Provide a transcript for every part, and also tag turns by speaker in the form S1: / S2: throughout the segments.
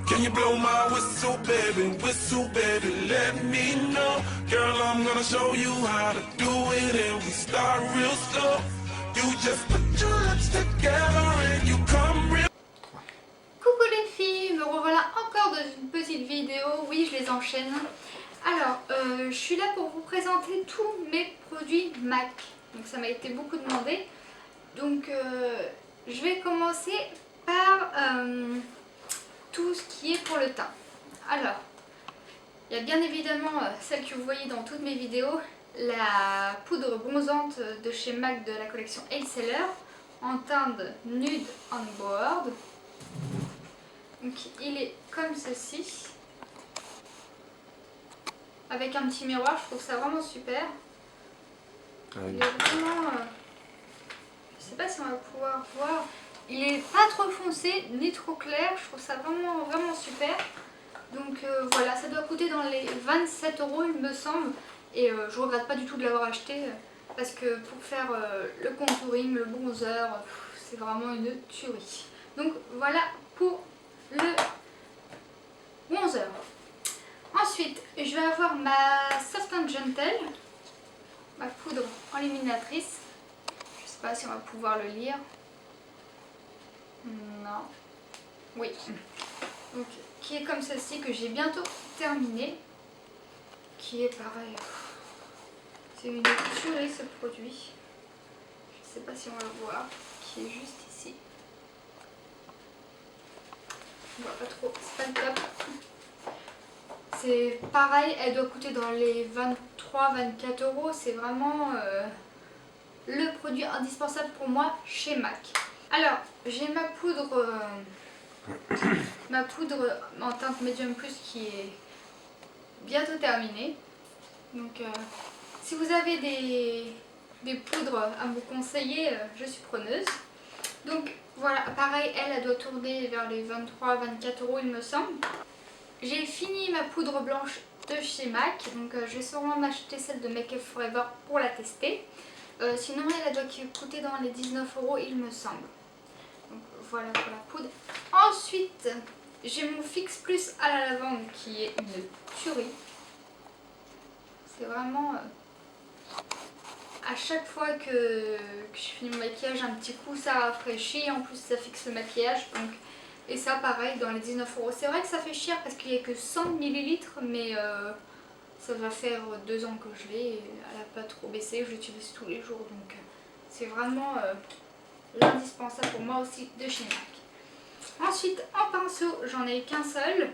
S1: Can you blow my whistle, baby, let me know. Girl, I'm gonna show you how to do it and we start real slow. You just put your lips together and you come real.
S2: Coucou les filles, me revoilà encore dans une petite vidéo, oui je les enchaîne. Alors, je suis là pour vous présenter tous mes produits MAC, donc ça m'a été beaucoup demandé. Donc je vais commencer par tout ce qui est pour le teint. Alors, il y a bien évidemment celle que vous voyez dans toutes mes vidéos, la poudre bronzante de chez MAC de la collection Seller en teinte Nude on Board. Donc il est comme ceci, avec un petit miroir, je trouve ça vraiment super. Il est vraiment, je sais pas si on va pouvoir voir, il est pas trop foncé ni trop clair, je trouve ça vraiment super. Donc voilà, ça doit coûter dans les 27 € il me semble, et je regrette pas du tout de l'avoir acheté, parce que pour faire le contouring, le bronzer, c'est vraiment une tuerie. Donc voilà pour le bronzer. Ensuite, je vais avoir ma Soft and Gentle, ma poudre enluminatrice. Je sais pas si on va pouvoir le lire. Non. Oui. Donc, qui est comme ceci, que j'ai bientôt terminé. Qui est pareil. C'est une tuerie ce produit. Je sais pas si on va le voir. Qui est juste ici. On voit pas trop, c'est pas le top. C'est pareil, elle doit coûter dans les 23-24 €. C'est vraiment le produit indispensable pour moi chez MAC. Alors, j'ai ma poudre en teinte Medium Plus qui est bientôt terminée. Donc, si vous avez des poudres à me conseiller, je suis preneuse. Donc voilà, pareil, elle doit tourner vers les 23-24 € il me semble. J'ai fini ma poudre blanche de chez MAC, donc je vais sûrement m'acheter celle de Make Up Forever pour la tester. Sinon elle doit coûter dans les 19 € il me semble. Donc voilà pour la poudre. Ensuite, j'ai mon Fix Plus à la lavande qui est une tuerie. C'est vraiment... à chaque fois que je finis mon maquillage, un petit coup ça rafraîchit, en plus ça fixe le maquillage. Donc, et ça pareil dans les 19 €. C'est vrai que ça fait cher parce qu'il n'y a que 100 ml, mais ça va faire 2 ans que je l'ai et elle n'a pas trop baissé, je l'utilise tous les jours. Donc c'est vraiment l'indispensable pour moi aussi de chez MAC. Ensuite en pinceau, j'en ai qu'un seul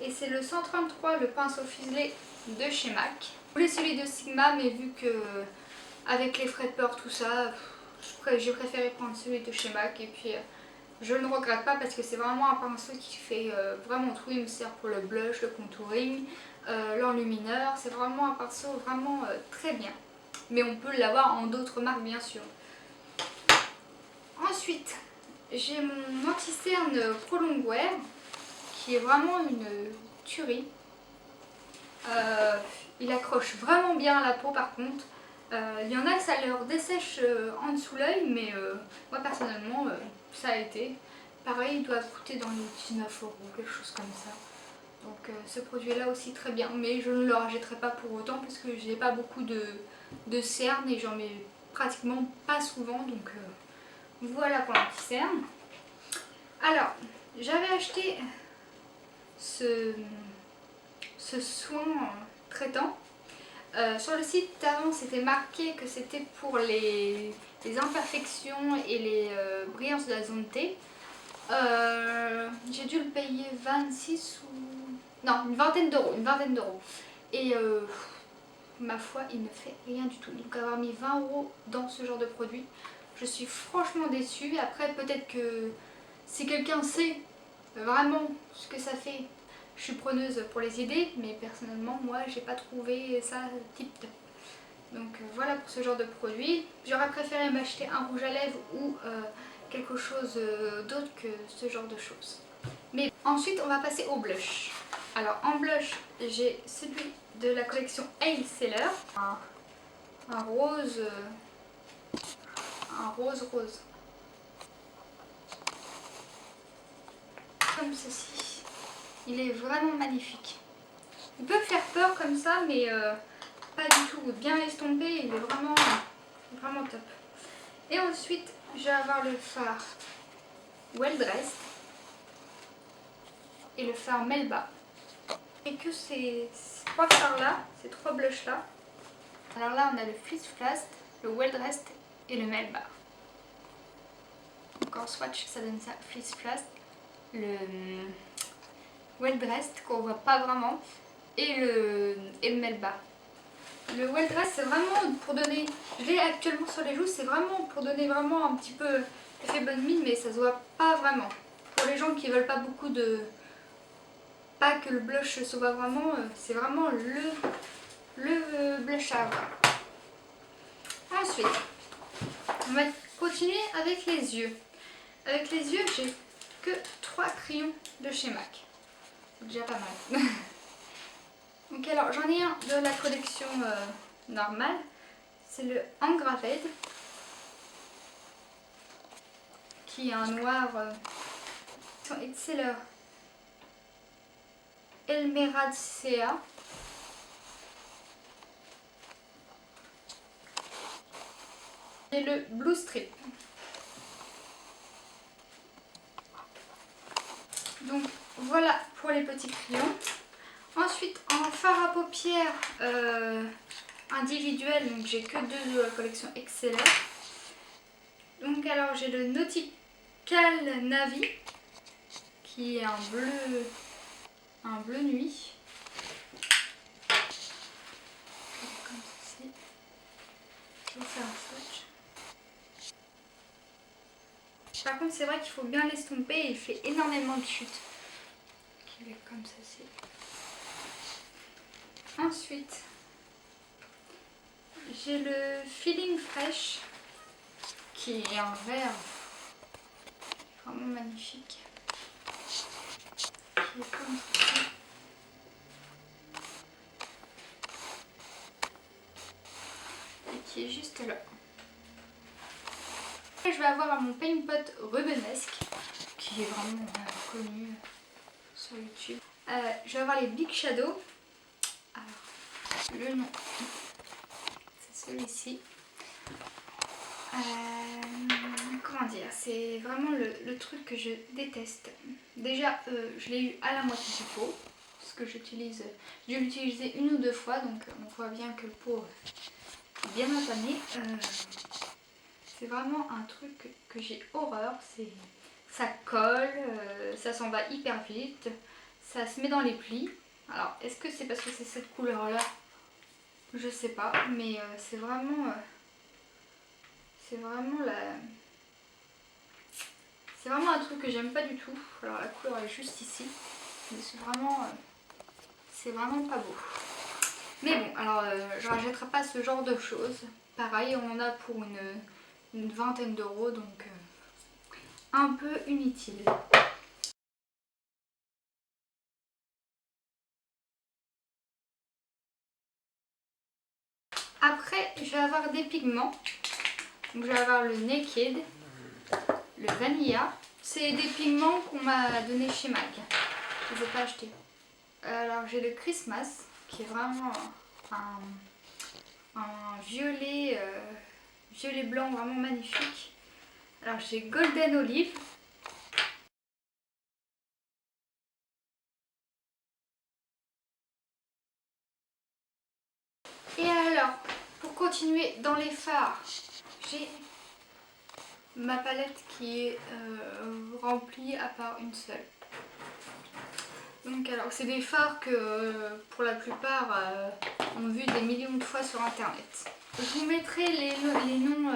S2: et c'est le 133, le pinceau fuselé de chez MAC. Je voulais celui de Sigma, mais vu que avec les frais de port, tout ça, j'ai préféré prendre celui de chez MAC et puis je ne regrette pas parce que c'est vraiment un pinceau qui fait vraiment tout. Il me sert pour le blush, le contouring, l'enlumineur. C'est vraiment un pinceau vraiment très bien. Mais on peut l'avoir en d'autres marques bien sûr. Ensuite, j'ai mon anti-cerne Pro Longwear qui est vraiment une tuerie. Il accroche vraiment bien à la peau par contre. Il y en a que ça leur dessèche en dessous l'œil, mais moi personnellement ça a été. Pareil, il doit coûter dans les 19 € quelque chose comme ça. Donc ce produit là aussi très bien, mais je ne le rachèterai pas pour autant parce que j'ai pas beaucoup de cernes et j'en mets pratiquement pas souvent. Donc voilà pour l'anti-cerne. Alors, j'avais acheté ce soin traitant. Sur le site avant c'était marqué que c'était pour les imperfections et les brillances de la zone T. J'ai dû le payer 26 ou... non, une vingtaine d'euros. Et ma foi, il ne fait rien du tout. Donc avoir mis 20 € dans ce genre de produit, je suis franchement déçue. Après peut-être que si quelqu'un sait vraiment ce que ça fait, je suis preneuse pour les idées, mais personnellement moi j'ai pas trouvé ça tip top. Donc voilà pour ce genre de produit. J'aurais préféré m'acheter un rouge à lèvres ou quelque chose d'autre que ce genre de choses. Mais ensuite on va passer au blush. Alors en blush j'ai celui de la collection Seller, un rose comme ceci. Il est vraiment magnifique. Il peut faire peur comme ça, mais pas du tout. Bien estompé, il est vraiment, vraiment top. Et ensuite, je vais avoir le fard Well Dressed et le fard Melba. Et que ces trois fards là, ces trois blushs là. Alors là, on a le Fleece Fast, le Well Dressed et le Melba. Donc en swatch, ça donne ça, Fleece Fast, le Well Dressed qu'on voit pas vraiment et le Melba. Le Well Dressed, c'est vraiment pour donner, je l'ai actuellement sur les joues, c'est vraiment pour donner vraiment un petit peu effet bonne mine, mais ça se voit pas vraiment. Pour les gens qui veulent pas beaucoup de, pas que le blush se voit vraiment, c'est vraiment le blush à avoir. Ensuite, on va continuer avec les yeux. Avec les yeux, j'ai que 3 crayons de chez MAC. C'est déjà pas mal. Donc alors, j'en ai un de la collection normale. C'est le Engraved, qui est un noir Exceller Elmerad CA. Et le Blue Strip. Donc voilà pour les petits crayons. Ensuite, en fard à paupières individuel, donc j'ai que 2 de la collection Exceller. Donc alors j'ai le Nautical Navy, qui est un bleu nuit. Comme ceci. Je vais vous faire un swatch. Par contre, c'est vrai qu'il faut bien l'estomper et il fait énormément de chute. Il est comme ceci. Ensuite, j'ai le Feeling Fresh, qui est en vert vraiment magnifique. Qui est comme ceci. Et qui est juste là. Et je vais avoir mon Paint Pot Rubenesque, qui est vraiment connu sur YouTube. Je vais avoir les Big Shadow. Alors, le nom, c'est celui-ci. Comment dire, c'est vraiment le truc que je déteste. Déjà, je l'ai eu à la moitié du pot, parce que j'utilise, je l'ai utilisé 1 ou 2 fois, donc on voit bien que le pot est bien entamé. C'est vraiment un truc que j'ai horreur, ça colle, ça s'en va hyper vite, ça se met dans les plis. Alors, est-ce que c'est parce que c'est cette couleur-là? Je sais pas, mais c'est vraiment un truc que j'aime pas du tout. Alors la couleur est juste ici, mais c'est vraiment pas beau. Mais bon, alors je rachèterai pas ce genre de choses. Pareil, on en a pour une vingtaine d'euros, donc un peu inutile. Après, je vais avoir des pigments. Donc, je vais avoir le Naked, le Vanilla. C'est des pigments qu'on m'a donné chez MAC. Je ne les ai pas achetés. Alors, j'ai le Christmas, qui est vraiment un violet, violet blanc vraiment magnifique. Alors, j'ai Golden Olive. Et alors, pour continuer dans les fards, j'ai ma palette qui est remplie à part une seule. Donc alors, c'est des fards que pour la plupart ont vu des millions de fois sur internet. Je vous mettrai les noms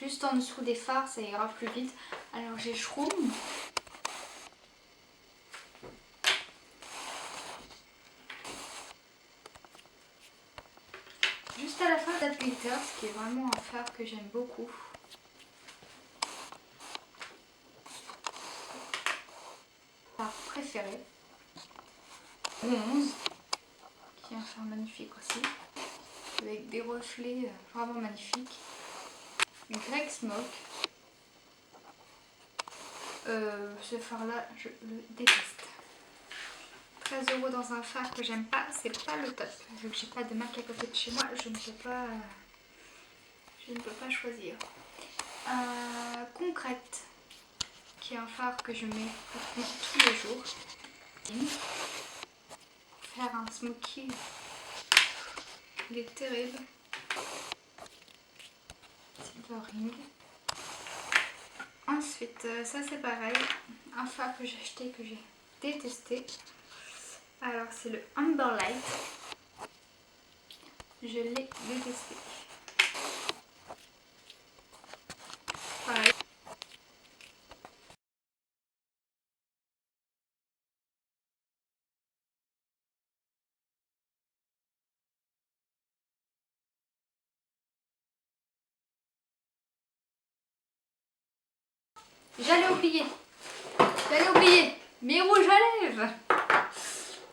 S2: juste en dessous des fards, ça ira plus vite. Alors j'ai Shroom. Juste à la fin, That Glitters, qui est vraiment un fard que j'aime beaucoup. Fard préféré. 11, qui est un fard magnifique aussi, avec des reflets vraiment magnifiques. Greg Smoke. Ce fard là, je le déteste. 13 € dans un fard que j'aime pas, c'est pas le top. Vu que j'ai pas de marque à côté de chez moi, je ne peux pas choisir. Concrète, qui est un fard que je mets pratiquement tous les jours. Faire un smoky, il est terrible. Silvering. Ensuite, ça c'est pareil, un fard que j'ai acheté que j'ai détesté. Alors c'est le Amber Light. Je l'ai détesté. Pareil. J'allais oublier mes rouges à lèvres.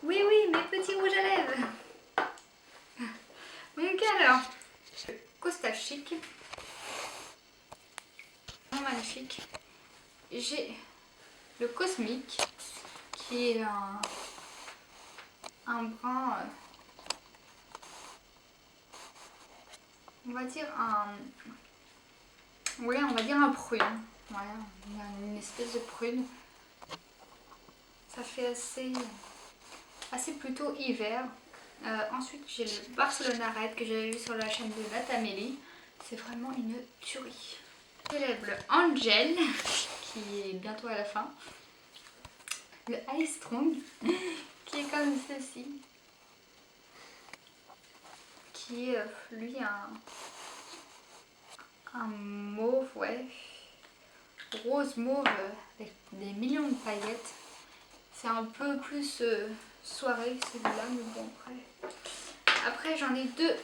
S2: Oui, mes petits rouges à lèvres. Donc alors, Costa Chic, magnifique. J'ai le Cosmic qui est un brun, on va dire un prune. Voilà, une espèce de prune. Ça fait assez plutôt hiver. Ensuite j'ai le Barcelona Red que j'avais vu sur la chaîne de Natamélie. C'est vraiment une tuerie. J'élève le Angel qui est bientôt à la fin. Le Ice Strong qui est comme ceci. Qui est lui un mauve, ouais. Rose mauve avec des millions de paillettes. C'est un peu plus soirée celui-là, mais bon après j'en ai deux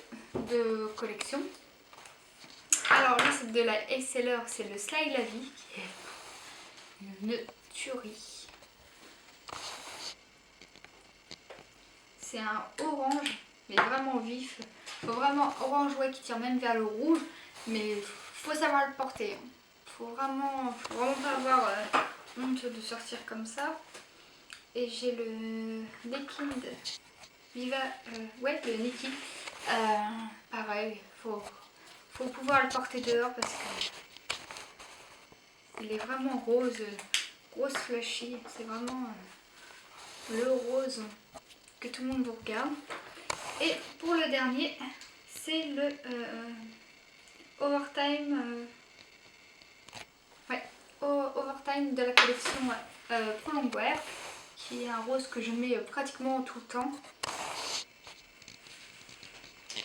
S2: de collection. Alors là c'est de la Esseler, c'est le Slide la vie qui est une tuerie. C'est un orange mais vraiment vif. Faut vraiment orange, ouais, qui tire même vers le rouge, mais faut savoir le porter. Faut vraiment pas avoir honte de sortir comme ça. Et j'ai le Naked Viva, ouais, le Naked. Pareil, faut pouvoir le porter dehors parce que il est vraiment rose, rose flashy. C'est vraiment le rose que tout le monde vous regarde. Et pour le dernier, c'est le Overtime. Overtime de la collection Prolongwear, qui est un rose que je mets pratiquement tout le temps.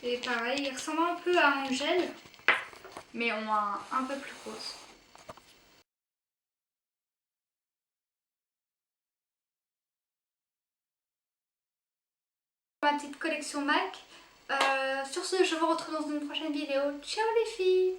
S2: Et pareil, il ressemble un peu à Angel, mais en un peu plus rose. Ma petite collection MAC. Sur ce, je vous retrouve dans une prochaine vidéo. Ciao les filles!